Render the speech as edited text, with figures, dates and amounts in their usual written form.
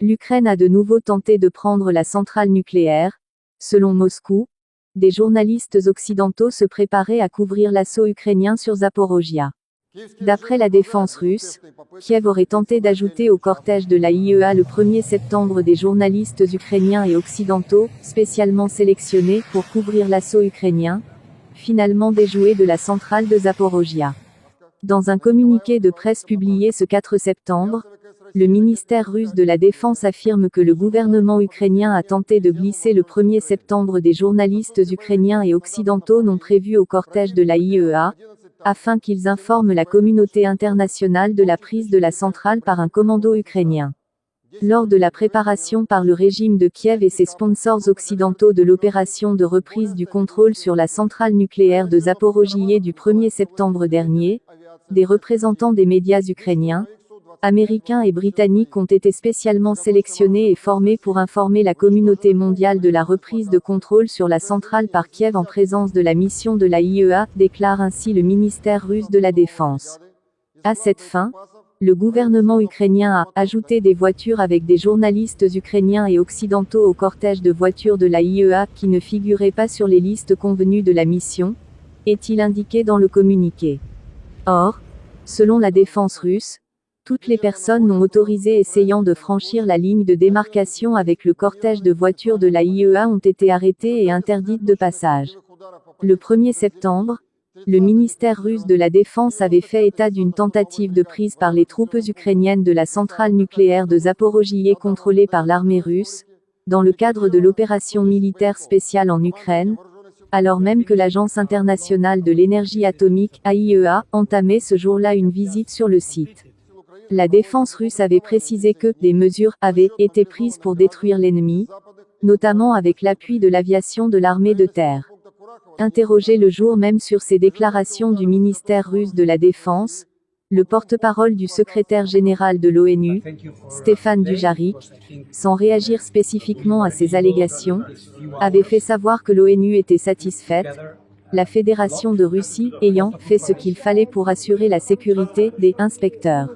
L'Ukraine a de nouveau tenté de prendre la centrale nucléaire. Selon Moscou, des journalistes occidentaux se préparaient à couvrir l'assaut ukrainien sur Zaporojia. D'après la défense russe, Kiev aurait tenté d'ajouter au cortège de la IEA le 1er septembre des journalistes ukrainiens et occidentaux, spécialement sélectionnés pour couvrir l'assaut ukrainien, finalement déjoué de la centrale de Zaporojia. Dans un communiqué de presse publié ce 4 septembre, le ministère russe de la Défense affirme que le gouvernement ukrainien a tenté de glisser le 1er septembre des journalistes ukrainiens et occidentaux non prévus au cortège de la IEA, afin qu'ils informent la communauté internationale de la prise de la centrale par un commando ukrainien. Lors de la préparation par le régime de Kiev et ses sponsors occidentaux de l'opération de reprise du contrôle sur la centrale nucléaire de Zaporojie du 1er septembre dernier, des représentants des médias ukrainiens, américains et britanniques ont été spécialement sélectionnés et formés pour informer la communauté mondiale de la reprise de contrôle sur la centrale par Kiev en présence de la mission de la IEA, déclare ainsi le ministère russe de la Défense. À cette fin, le gouvernement ukrainien a ajouté des voitures avec des journalistes ukrainiens et occidentaux au cortège de voitures de la IEA qui ne figuraient pas sur les listes convenues de la mission, est-il indiqué dans le communiqué. Or, selon la défense russe, toutes les personnes non autorisées essayant de franchir la ligne de démarcation avec le cortège de voitures de la IEA ont été arrêtées et interdites de passage. Le 1er septembre, le ministère russe de la Défense avait fait état d'une tentative de prise par les troupes ukrainiennes de la centrale nucléaire de Zaporojie contrôlée par l'armée russe, dans le cadre de l'opération militaire spéciale en Ukraine, alors même que l'Agence internationale de l'énergie atomique, AIEA, entamait ce jour-là une visite sur le site. La défense russe avait précisé que des mesures avaient été prises pour détruire l'ennemi, notamment avec l'appui de l'aviation de l'armée de terre. Interrogé le jour même sur ces déclarations du ministère russe de la Défense, le porte-parole du secrétaire général de l'ONU, Stéphane Dujarric, sans réagir spécifiquement à ces allégations, avait fait savoir que l'ONU était satisfaite, la Fédération de Russie ayant fait ce qu'il fallait pour assurer la sécurité des inspecteurs.